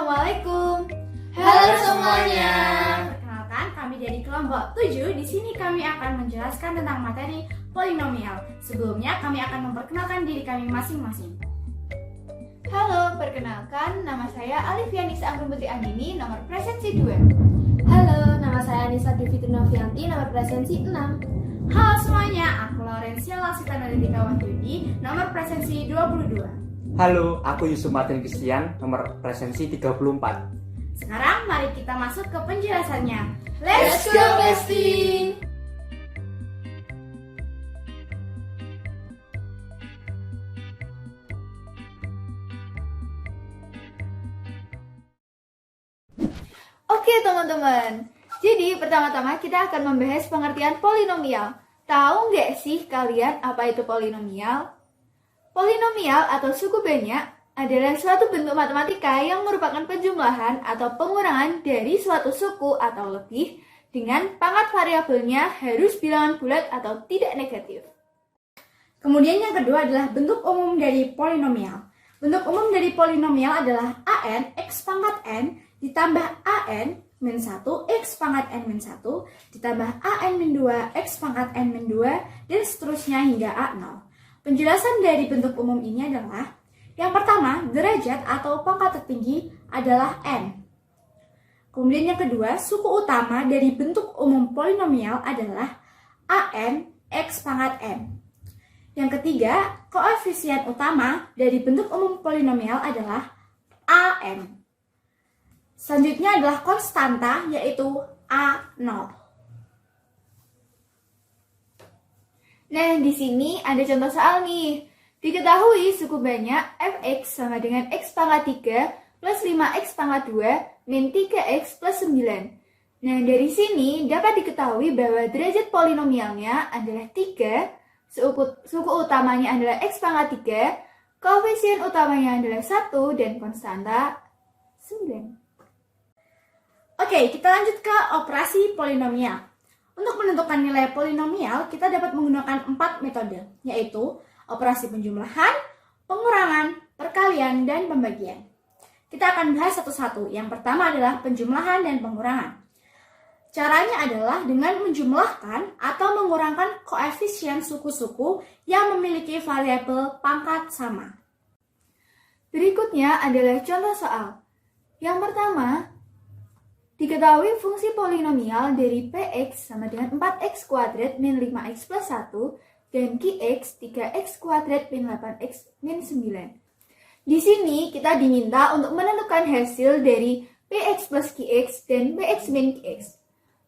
Assalamualaikum. Halo semuanya. Perkenalkan, kami dari kelompok 7. Di sini kami akan menjelaskan tentang materi polinomial. Sebelumnya, kami akan memperkenalkan diri kami masing-masing. Halo, perkenalkan nama saya Alivia Nisa Anggrunputri Andini, nomor presensi 2. Halo, nama saya Anissa Divitri Novianti, nomor presensi 6. Halo semuanya, aku Laurencia Lasita Naditika Wahyudi, nomor presensi 22. Halo, aku Yusuf Martin Christian, nomor presensi 34. Sekarang mari kita masuk ke penjelasannya. Let's go, Besti! Oke teman-teman, jadi pertama-tama kita akan membahas pengertian polinomial. Tahu nggak sih kalian apa itu polinomial? Polinomial atau suku banyak adalah suatu bentuk matematika yang merupakan penjumlahan atau pengurangan dari suatu suku atau lebih dengan pangkat variabelnya harus bilangan bulat atau tidak negatif. Kemudian yang kedua adalah bentuk umum dari polinomial. Bentuk umum dari polinomial adalah an x pangkat n ditambah an min 1 x pangkat n min 1 ditambah an min 2 x pangkat n min 2 dan seterusnya hingga a0. Penjelasan dari bentuk umum ini adalah yang pertama, derajat atau pangkat tertinggi adalah n. Kemudian yang kedua, suku utama dari bentuk umum polinomial adalah an x pangkat n. Yang ketiga, koefisien utama dari bentuk umum polinomial adalah an. Selanjutnya adalah konstanta, yaitu a0. Nah, di sini ada contoh soal nih. Diketahui suku banyak fx sama dengan x pangkat 3 plus 5x pangkat 2 min 3x plus 9. Nah, dari sini dapat diketahui bahwa derajat polinomialnya adalah 3, suku utamanya adalah x pangkat 3, koefisien utamanya adalah 1, dan konstanta 9. Oke, kita lanjut ke operasi polinomial. Untuk menentukan nilai polinomial, kita dapat menggunakan 4 metode, yaitu operasi penjumlahan, pengurangan, perkalian, dan pembagian. Kita akan bahas satu-satu. Yang pertama adalah penjumlahan dan pengurangan. Caranya adalah dengan menjumlahkan atau mengurangkan koefisien suku-suku yang memiliki variabel pangkat sama. Berikutnya adalah contoh soal. Yang pertama, diketahui fungsi polinomial dari px sama dengan 4x kuadrat min 5x plus 1 dan qx 3x kuadrat min 8x min 9. Di sini kita diminta untuk menentukan hasil dari px plus qx dan px min qx.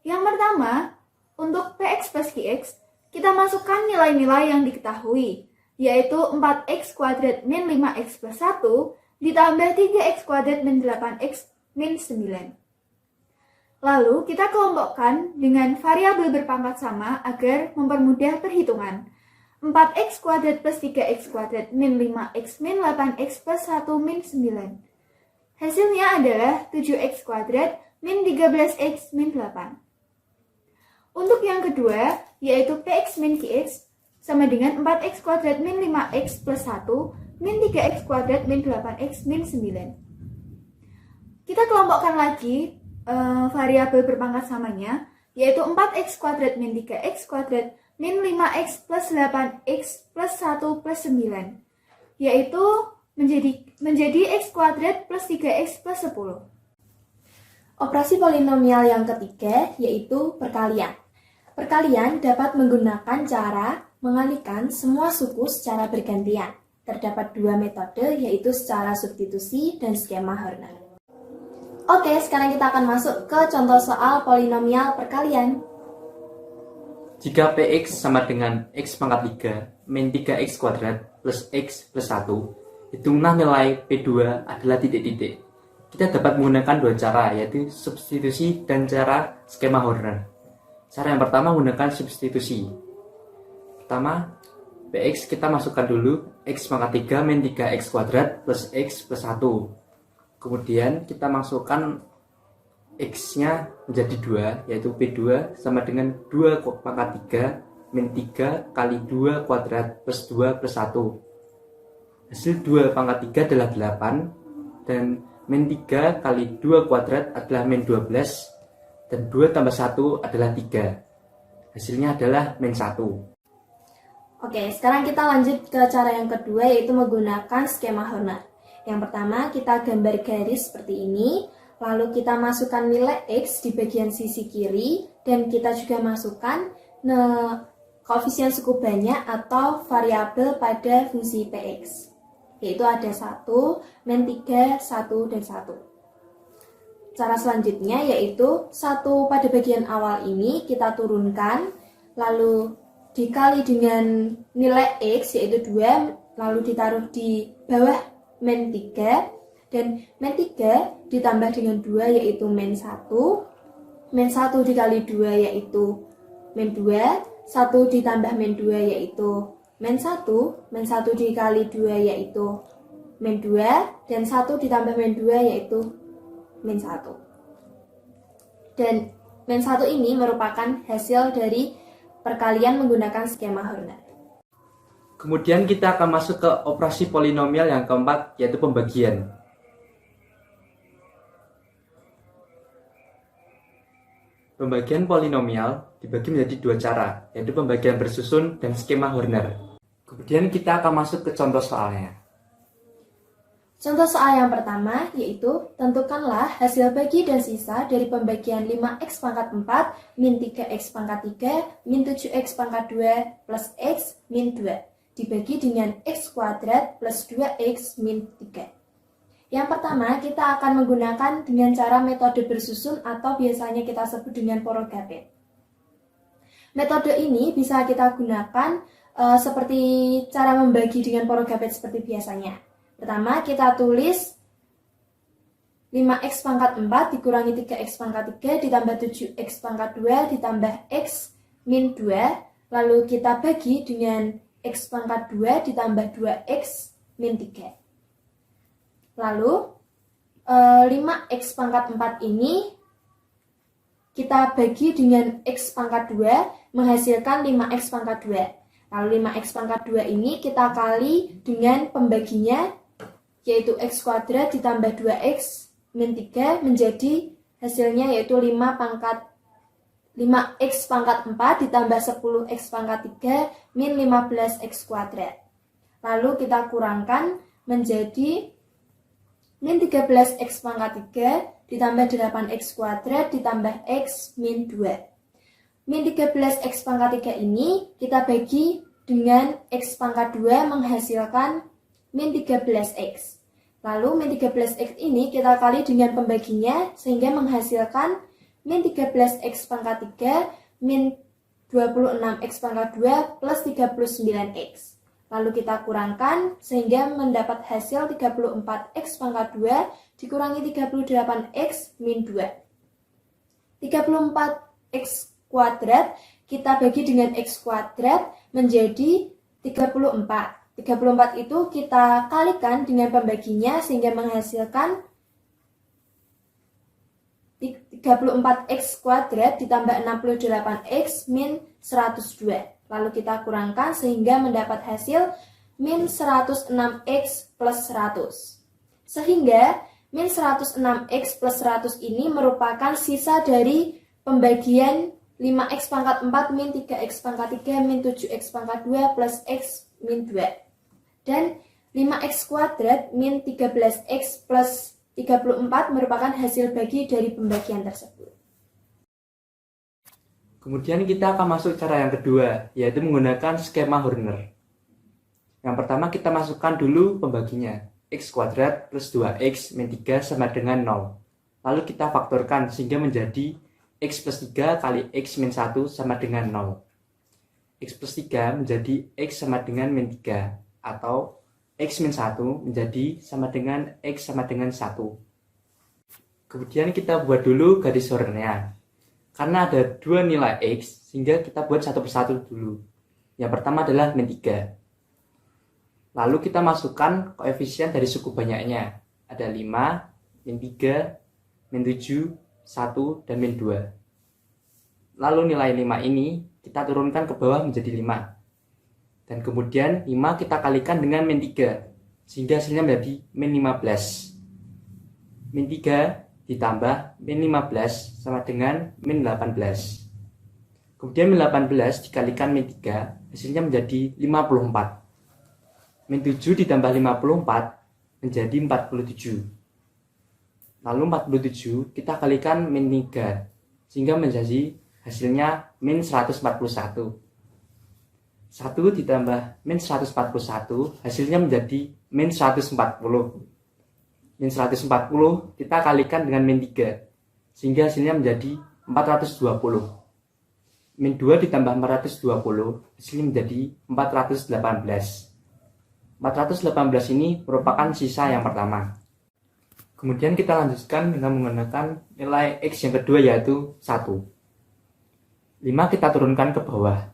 Yang pertama, untuk px plus qx, kita masukkan nilai-nilai yang diketahui, yaitu 4x kuadrat min 5x plus 1 ditambah 3x kuadrat min 8x min 9. Lalu kita kelompokkan dengan variabel berpangkat sama agar mempermudah perhitungan. 4x kuadrat plus 3x kuadrat min 5x min 8x plus 1 min 9. Hasilnya adalah 7x kuadrat min 13x min 8. Untuk yang kedua, yaitu px min qx sama dengan 4x kuadrat min 5x plus 1 min 3x kuadrat min 8x min 9. Kita kelompokkan lagi variabel berpangkat samanya, yaitu 4x kuadrat min 3x kuadrat min 5x plus 8x plus 1 plus 9, yaitu menjadi x kuadrat plus 3x plus 10. Operasi polinomial yang ketiga yaitu perkalian. Perkalian dapat menggunakan cara mengalihkan semua suku secara bergantian. Terdapat 2 metode, yaitu secara substitusi dan skema Horner. Oke, sekarang kita akan masuk ke contoh soal polinomial perkalian. Jika px sama dengan x pangkat 3 min 3x kuadrat plus x plus 1, hitunglah nilai p2 adalah titik-titik. Kita dapat menggunakan 2 cara, yaitu substitusi dan cara skema Horner. Cara yang pertama menggunakan substitusi. Pertama, px kita masukkan dulu x pangkat 3 min 3x kuadrat plus x plus 1. Kemudian kita masukkan x-nya menjadi 2, yaitu P2 sama dengan 2 pangkat 3 min 3 kali 2 kuadrat plus 2 plus 1. Hasil 2 pangkat 3 adalah 8, dan min 3 kali 2 kuadrat adalah min 12, dan 2 tambah 1 adalah 3. Hasilnya adalah min 1. Oke, sekarang kita lanjut ke cara yang kedua, yaitu menggunakan skema Horner. Yang pertama, kita gambar garis seperti ini, lalu kita masukkan nilai X di bagian sisi kiri, dan kita juga masukkan koefisien suku banyak atau variabel pada fungsi Px. Yaitu ada 1, min 3, 1, dan 1. Cara selanjutnya yaitu 1 pada bagian awal ini kita turunkan, lalu dikali dengan nilai X yaitu 2, lalu ditaruh di bawah min 3, dan min 3 ditambah dengan 2 yaitu min 1, min 1 dikali 2 yaitu min 2, 1 ditambah min 2 yaitu min 1, min 1 dikali 2 yaitu min 2, dan 1 ditambah min 2 yaitu min 1. Dan min 1 ini merupakan hasil dari perkalian menggunakan skema Horner. Kemudian kita akan masuk ke operasi polinomial yang keempat, yaitu pembagian. Pembagian polinomial dibagi menjadi dua cara, yaitu pembagian bersusun dan skema Horner. Kemudian kita akan masuk ke contoh soalnya. Contoh soal yang pertama yaitu tentukanlah hasil bagi dan sisa dari pembagian 5x pangkat 4 min 3x pangkat 3 min 7x pangkat 2 plus x min 2 dibagi dengan x kuadrat plus 2x min 3. Yang pertama kita akan menggunakan dengan cara metode bersusun atau biasanya kita sebut dengan Poros-Gapit. Metode ini bisa kita gunakan seperti cara membagi dengan Poros-Gapit seperti biasanya. Pertama, kita tulis 5x pangkat 4 dikurangi 3x pangkat 3 ditambah 7x pangkat 2 ditambah x min 2. Lalu kita bagi dengan x pangkat 2 ditambah 2x min 3. Lalu 5x pangkat 4 ini kita bagi dengan x pangkat 2 menghasilkan 5x pangkat 2. Lalu 5x pangkat 2 ini kita kali dengan pembaginya, yaitu x kuadrat ditambah 2x min 3 menjadi hasilnya yaitu 5x pangkat 4 ditambah 10x pangkat 3 min 15x kuadrat. Lalu kita kurangkan menjadi min 13x pangkat 3 ditambah 8x kuadrat ditambah x min 2. Min 13x pangkat 3 ini kita bagi dengan x pangkat 2 menghasilkan min 13x. Lalu min 13x ini kita kali dengan pembaginya sehingga menghasilkan min 13x pangkat 3 min 26x pangkat 2 plus 39x. Lalu kita kurangkan sehingga mendapat hasil 34x pangkat 2 dikurangi 38x min 2. 34x kuadrat kita bagi dengan x kuadrat menjadi 34. 34 itu kita kalikan dengan pembaginya sehingga menghasilkan 34x kuadrat ditambah 68x min 102. Lalu kita kurangkan sehingga mendapat hasil min 106x plus 100. Sehingga min 106x plus 100 ini merupakan sisa dari pembagian 5x pangkat 4 min 3x pangkat 3 min 7x pangkat 2 plus x min 2. Dan 5x kuadrat min 13x plus 34 merupakan hasil bagi dari pembagian tersebut. Kemudian kita akan masuk cara yang kedua, yaitu menggunakan skema Horner. Yang pertama kita masukkan dulu pembaginya, x kuadrat plus 2x min 3 sama dengan 0. Lalu kita faktorkan sehingga menjadi x plus 3 kali x min 1 sama dengan 0. X plus 3 menjadi x sama dengan min 3. Atau x min 1 menjadi sama dengan x sama dengan 1. Kemudian kita buat dulu garis Hornernya. Karena ada dua nilai x, sehingga kita buat satu persatu dulu. Yang pertama adalah min 3. Lalu kita masukkan koefisien dari suku banyaknya. Ada 5, min 3, min 7, 1, dan min 2. Lalu nilai 5 ini kita turunkan ke bawah menjadi 5. Dan kemudian 5 kita kalikan dengan min 3, sehingga hasilnya menjadi min 15. min 3 ditambah min 15 sama dengan min 18. Kemudian min 18 dikalikan min 3, hasilnya menjadi 54. Min 7 ditambah 54 menjadi 47. Lalu 47 kita kalikan min 3, sehingga menjadi hasilnya min 141. 1 ditambah min 141 hasilnya menjadi min 140. Min 140 kita kalikan dengan min 3, sehingga hasilnya menjadi 420. Min 2 ditambah 420 hasilnya menjadi 418. 418 ini merupakan sisa yang pertama. Kemudian kita lanjutkan dengan menggunakan nilai X yang kedua, yaitu 1. 5 kita turunkan ke bawah,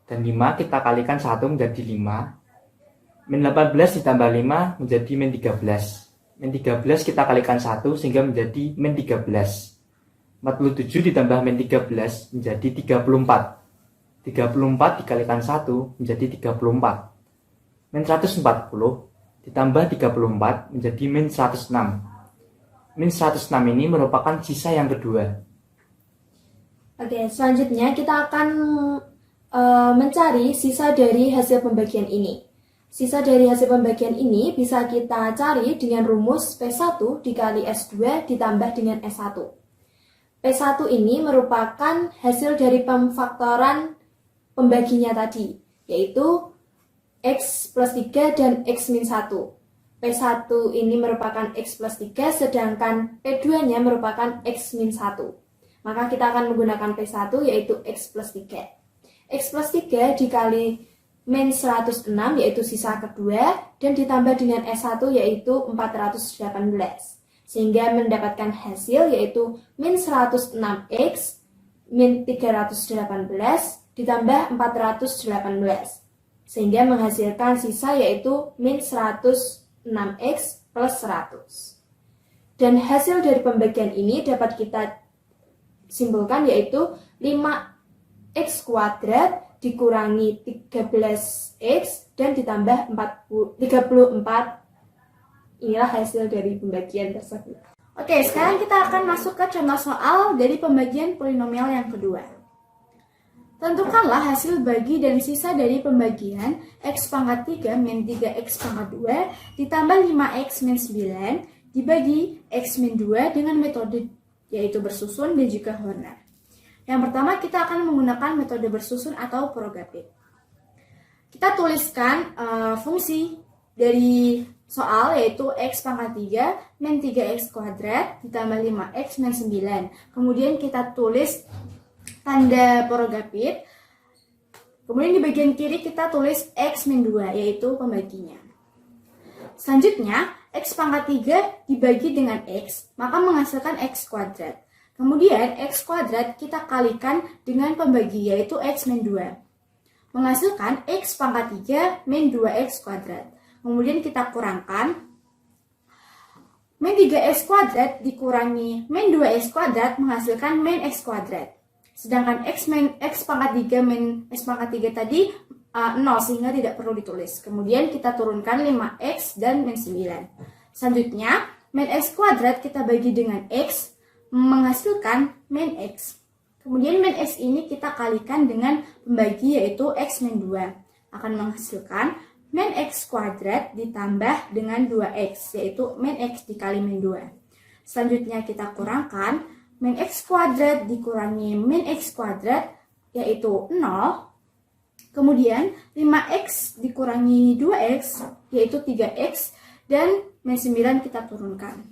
dan 5 kita kalikan 1 menjadi 5. Min 18 ditambah 5 menjadi min 13. Min 13 kita kalikan 1 sehingga menjadi min 13. 47 ditambah min 13 menjadi 34. 34 dikalikan 1 menjadi 34. Min 140 ditambah 34 menjadi min 106. Min 106 ini merupakan sisa yang kedua. Oke, selanjutnya kita akan mencari sisa dari hasil pembagian ini. Sisa dari hasil pembagian ini bisa kita cari dengan rumus P1 dikali S2 ditambah dengan S1. P1 ini merupakan hasil dari pemfaktoran pembaginya tadi, yaitu X plus 3 dan X min 1. P1 ini merupakan X plus 3, sedangkan P2-nya merupakan X min 1. Maka kita akan menggunakan P1 yaitu X plus 3. X plus 3 dikali min 106 yaitu sisa kedua, dan ditambah dengan S1 yaitu 418. Sehingga mendapatkan hasil yaitu min 106X min 318 ditambah 418. Sehingga menghasilkan sisa yaitu min 106X plus 100. Dan hasil dari pembagian ini dapat kita simpulkan yaitu 5X kuadrat dikurangi 13X dan ditambah 34. Inilah hasil dari pembagian tersebut. Oke, sekarang kita akan masuk ke contoh soal dari pembagian polinomial yang kedua. Tentukanlah hasil bagi dan sisa dari pembagian X pangkat 3 min 3X pangkat 2 ditambah 5X min 9 dibagi X min 2 dengan metode yaitu bersusun dan juga Horner. Yang pertama kita akan menggunakan metode bersusun atau Prokopiev. Kita tuliskan fungsi dari soal yaitu X pangkat 3 min 3X kuadrat ditambah 5X min 9. Kemudian kita tulis tanda Prokopiev. Kemudian di bagian kiri kita tulis X min 2 yaitu pembaginya. Selanjutnya X pangkat 3 dibagi dengan X maka menghasilkan X kuadrat. Kemudian X kuadrat kita kalikan dengan pembagi yaitu X min 2. Menghasilkan X pangkat 3 min 2X kuadrat. Kemudian kita kurangkan min 3X kuadrat dikurangi min 2X kuadrat menghasilkan min X kuadrat. Sedangkan X pangkat 3 min X pangkat 3 tadi 0 sehingga tidak perlu ditulis. Kemudian kita turunkan 5X dan min 9. Selanjutnya min X kuadrat kita bagi dengan X menghasilkan min X. Kemudian min X ini kita kalikan dengan pembagi yaitu X min 2. Akan menghasilkan min X kuadrat ditambah dengan 2X yaitu min X dikali min 2. Selanjutnya kita kurangkan min X kuadrat dikurangi min X kuadrat yaitu 0. Kemudian 5X dikurangi 2X yaitu 3X dan min 9 kita turunkan.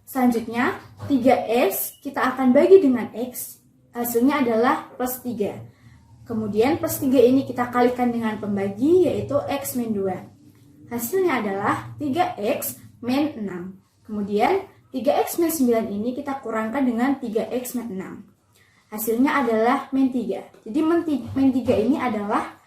Selanjutnya 3X kita akan bagi dengan X, hasilnya adalah plus 3. Kemudian plus 3 ini kita kalikan dengan pembagi yaitu X min 2. Hasilnya adalah 3X min 6. Kemudian 3X min 9 ini kita kurangkan dengan 3X min 6. Hasilnya adalah min 3. Jadi min 3 ini adalah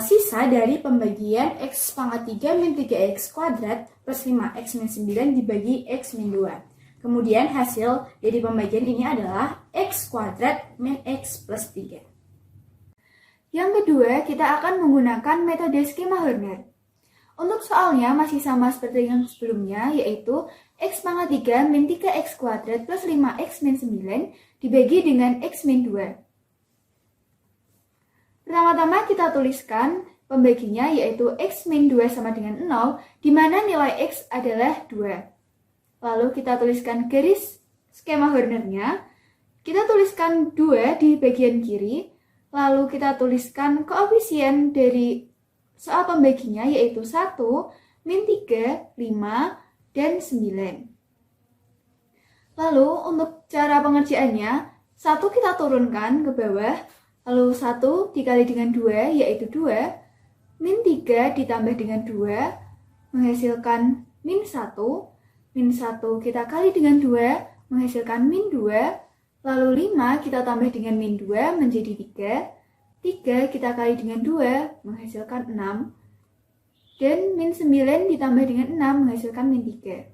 sisa dari pembagian X pangkat 3 min 3X kuadrat plus 5X min 9 dibagi X min 2. Kemudian hasil dari pembagian ini adalah X kuadrat min X plus 3. Yang kedua, kita akan menggunakan metode skema Horner. Untuk soalnya masih sama seperti yang sebelumnya, yaitu X pangkat 3 min 3X kuadrat plus 5X min 9 dibagi dengan X min 2. Pertama-tama kita tuliskan pembaginya yaitu X min 2 sama dengan 0, di mana nilai X adalah 2. Lalu kita tuliskan garis skema Hornernya. Kita tuliskan 2 di bagian kiri, lalu kita tuliskan koefisien dari soal pembaginya yaitu 1, min 3, 5, dan 9. Lalu untuk cara pengerjaannya, 1 kita turunkan ke bawah, lalu 1 dikali dengan 2 yaitu 2, min 3 ditambah dengan 2 menghasilkan min 1, min 1 kita kali dengan 2 menghasilkan min 2, lalu 5 kita tambah dengan min 2 menjadi 3 kita kali dengan 2 menghasilkan 6, dan min 9 ditambah dengan 6 menghasilkan min 3.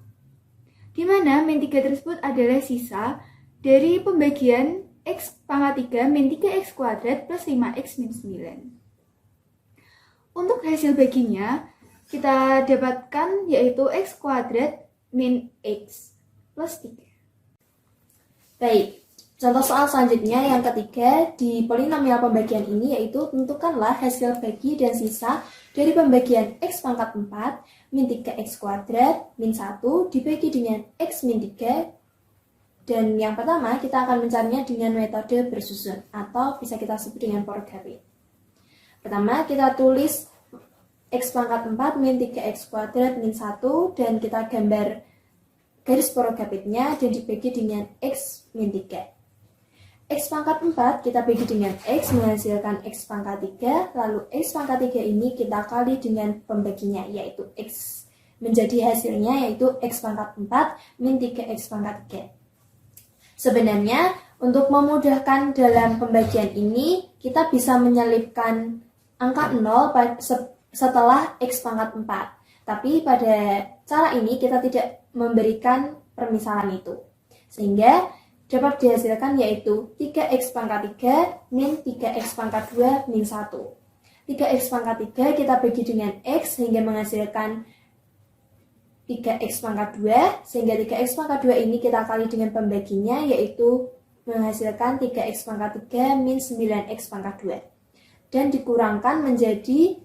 Di mana min 3 tersebut adalah sisa dari pembagian X pangkat 3 min 3X kuadrat plus 5X min 9. Untuk hasil baginya, kita dapatkan yaitu X kuadrat min X plus 3. Baik, contoh soal selanjutnya yang ketiga di polinomial pembagian ini yaitu tentukanlah hasil bagi dan sisa dari pembagian X pangkat 4 min 3X kuadrat min 1 dibagi dengan X min 3. Dan yang pertama kita akan mencarinya dengan metode bersusun atau bisa kita sebut dengan porogapit. Pertama kita tulis X pangkat 4 min 3X kuadrat min 1 dan kita gambar garis porogapitnya dan dibagi dengan X min 3. X pangkat 4 kita bagi dengan X menghasilkan X pangkat 3, lalu X pangkat 3 ini kita kali dengan pembaginya yaitu X. Menjadi hasilnya yaitu X pangkat 4 min 3X pangkat 3. Sebenarnya untuk memudahkan dalam pembagian ini kita bisa menyelipkan angka 0 setelah X pangkat 4. Tapi pada cara ini kita tidak memberikan permisalan itu. Sehingga dapat dihasilkan yaitu 3X pangkat 3 min 3X pangkat 2 min 1. 3X pangkat 3 kita bagi dengan X sehingga menghasilkan 3X pangkat 2. Sehingga 3X pangkat 2 ini kita kali dengan pembaginya yaitu menghasilkan 3X pangkat 3 min 9X pangkat 2. Dan dikurangkan menjadi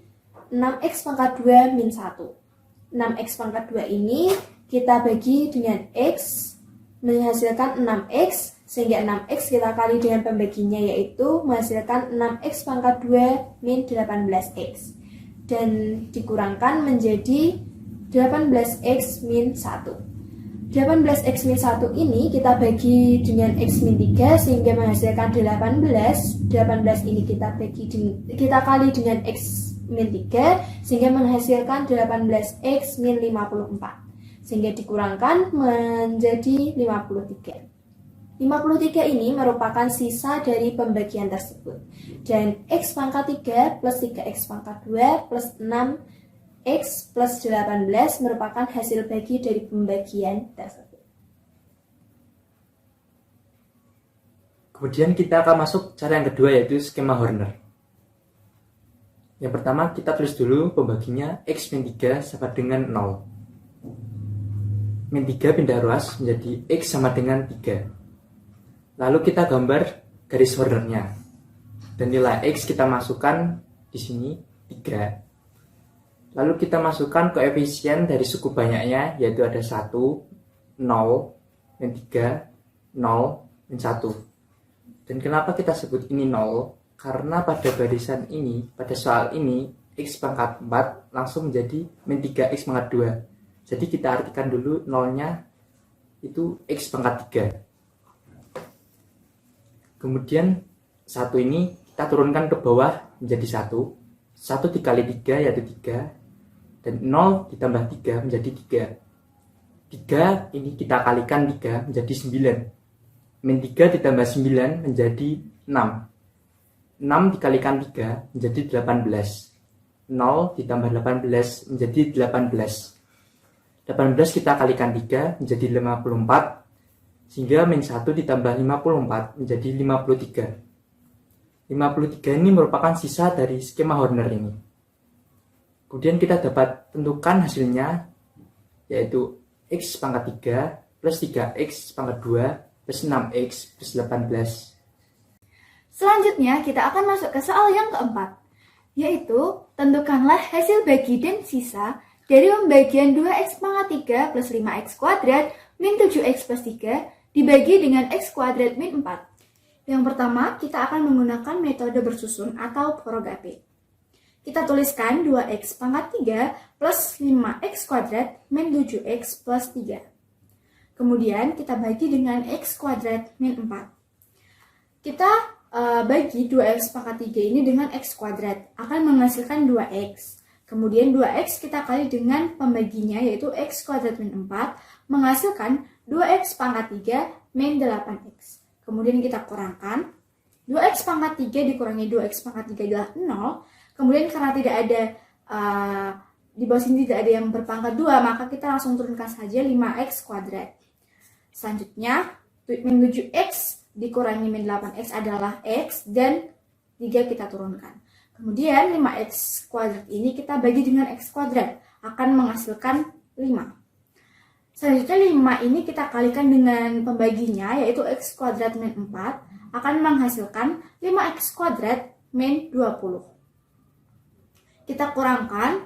6X pangkat 2 min 1. 6X pangkat 2 ini kita bagi dengan X menghasilkan 6X, sehingga 6X kita kali dengan pembaginya yaitu menghasilkan 6X pangkat 2 min 18X. Dan dikurangkan menjadi 18X min 1. 18X min 1 ini kita bagi dengan X min 3 sehingga menghasilkan 18. 18 ini kita kali dengan X min 3 sehingga menghasilkan 18X min 54. Sehingga dikurangkan menjadi 53. 53 ini merupakan sisa dari pembagian tersebut. Dan X pangkat 3 plus 3X pangkat 2 plus 6X plus 18 merupakan hasil bagi dari pembagian tersebut. Kemudian kita akan masuk cara yang kedua yaitu skema Horner. Yang pertama kita tulis dulu pembaginya X min 3 sama dengan 0. Min 3 pindah ruas menjadi X sama dengan 3. Lalu kita gambar garis Hornernya. Dan nilai X kita masukkan di sini 3. Lalu kita masukkan koefisien dari suku banyaknya yaitu ada 1, 0, min 3, 0, min 1. Dan kenapa kita sebut ini 0? Karena pada barisan ini, pada soal ini X pangkat 4 langsung menjadi min 3X pangkat 2. Jadi kita artikan dulu nolnya itu X pangkat 3. Kemudian 1 ini kita turunkan ke bawah menjadi 1. 1 dikali 3 yaitu 3. Dan 0 ditambah 3 menjadi 3. 3 ini kita kalikan 3 menjadi 9. Min 3 ditambah 9 menjadi 6. 6 dikalikan 3 menjadi 18. 0 ditambah 18 menjadi 18. 18 kita kalikan 3 menjadi 54, sehingga min 1 ditambah 54 menjadi 53. 53 ini merupakan sisa dari skema Horner ini. Kemudian kita dapat tentukan hasilnya, yaitu X pangkat 3 plus 3X pangkat 2 plus 6X plus 18. Selanjutnya, kita akan masuk ke soal yang keempat, yaitu tentukanlah hasil bagi dan sisa dari pembagian 2X pangkat 3 plus 5X kuadrat min 7X plus 3 dibagi dengan X kuadrat min 4. Yang pertama, kita akan menggunakan metode bersusun atau Forogapit. Kita tuliskan 2X pangkat 3 plus 5X kuadrat min 7X plus 3. Kemudian kita bagi dengan X kuadrat min 4. Kita bagi 2X pangkat 3 ini dengan X kuadrat, akan menghasilkan 2X. Kemudian 2X kita kali dengan pembaginya, yaitu X kuadrat min 4, menghasilkan 2X pangkat 3 min 8X. Kemudian kita kurangkan, 2X pangkat 3 dikurangi 2X pangkat 3 adalah 0. Kemudian karena tidak ada, di bawah sini tidak ada yang berpangkat 2, maka kita langsung turunkan saja 5X kuadrat. Selanjutnya, min 7X dikurangi min 8X adalah X, dan 3 kita turunkan. Kemudian 5X kuadrat ini kita bagi dengan X kuadrat, akan menghasilkan 5. Selanjutnya 5 ini kita kalikan dengan pembaginya, yaitu X kuadrat min 4, akan menghasilkan 5X kuadrat min 20. Kita kurangkan,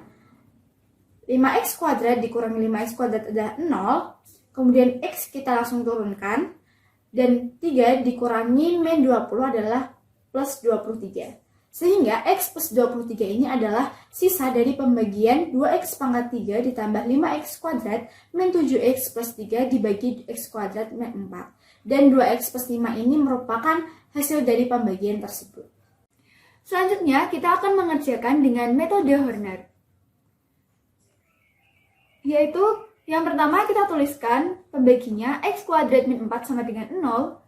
5X kuadrat dikurangi 5X kuadrat adalah 0, kemudian X kita langsung turunkan, dan 3 dikurangi min 20 adalah plus 23. Sehingga X plus 23 ini adalah sisa dari pembagian 2X pangkat 3 ditambah 5X kuadrat min 7X plus 3 dibagi X kuadrat min 4. Dan 2X plus 5 ini merupakan hasil dari pembagian tersebut. Selanjutnya, kita akan mengerjakan dengan metode Horner. Yaitu, yang pertama kita tuliskan pembaginya X kuadrat min 4 sama dengan 0.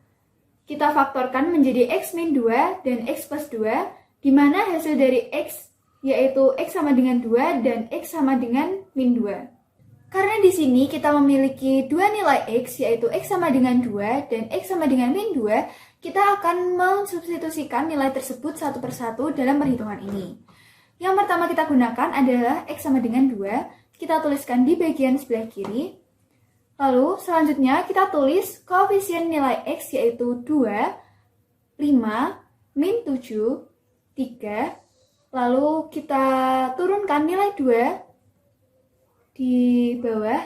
Kita faktorkan menjadi X min 2 dan X plus 2, di mana hasil dari X yaitu X sama dengan 2 dan X sama dengan min 2. Karena di sini kita memiliki dua nilai X, yaitu X sama dengan 2 dan X sama dengan min 2, kita akan mensubstitusikan nilai tersebut satu persatu dalam perhitungan ini. Yang pertama kita gunakan adalah X sama dengan 2, kita tuliskan di bagian sebelah kiri. Lalu selanjutnya kita tulis koefisien nilai X yaitu 2, 5, min 7, 3. Lalu kita turunkan nilai 2 di bawah.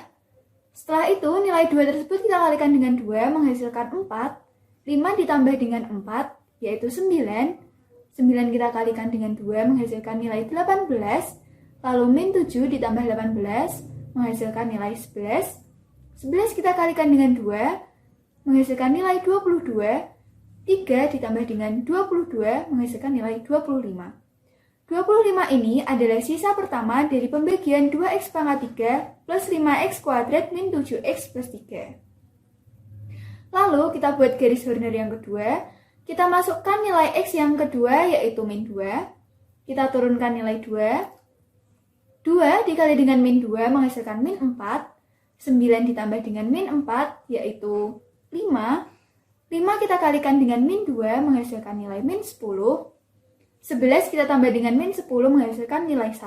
Setelah itu nilai 2 tersebut kita kalikan dengan 2 menghasilkan 4. 5 ditambah dengan 4 yaitu 9. 9 kita kalikan dengan 2 menghasilkan nilai 18. Lalu min 7 ditambah 18 menghasilkan nilai 11. 11 kita kalikan dengan 2 menghasilkan nilai 22. 3 ditambah dengan 22 menghasilkan nilai 25. 25 ini adalah sisa pertama dari pembagian 2X pangkat 3 plus 5X kuadrat min 7X plus 3. Lalu kita buat garis Horner yang kedua. Kita masukkan nilai X yang kedua yaitu min 2. Kita turunkan nilai 2. 2 dikali dengan min 2 menghasilkan min 4. 9 ditambah dengan min 4 yaitu 5. 5 kita kalikan dengan min 2 menghasilkan nilai min 10. 11 kita tambah dengan min 10 menghasilkan nilai 1.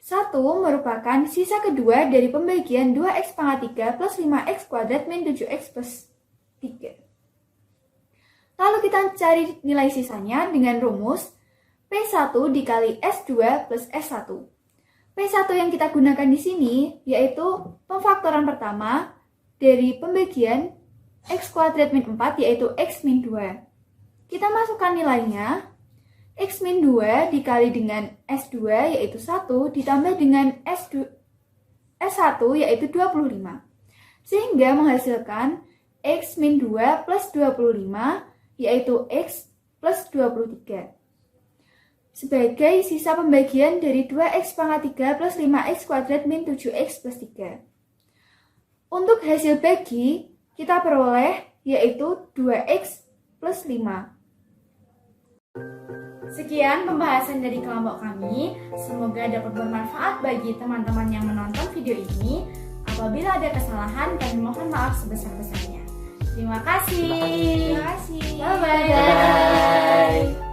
1 merupakan sisa kedua dari pembagian 2X pangkat 3 plus 5X kuadrat min 7X plus 3. Lalu kita cari nilai sisanya dengan rumus P1 dikali S2 plus S1. P1 yang kita gunakan di sini yaitu pemfaktoran pertama dari pembagian X kuadrat min 4 yaitu X min 2. Kita masukkan nilainya. X min 2 dikali dengan S2 yaitu 1 ditambah dengan S1 yaitu 25. Sehingga menghasilkan X min 2 plus 25 yaitu X plus 23. Sebagai sisa pembagian dari 2X pangkat 3 plus 5X kuadrat min 7X plus 3. Untuk hasil bagi, kita peroleh yaitu 2X plus 5. Sekian pembahasan dari kelompok kami. Semoga dapat bermanfaat bagi teman-teman yang menonton video ini. Apabila ada kesalahan, kami mohon maaf sebesar-besarnya. Terima kasih. Terima kasih. Bye-bye. Bye.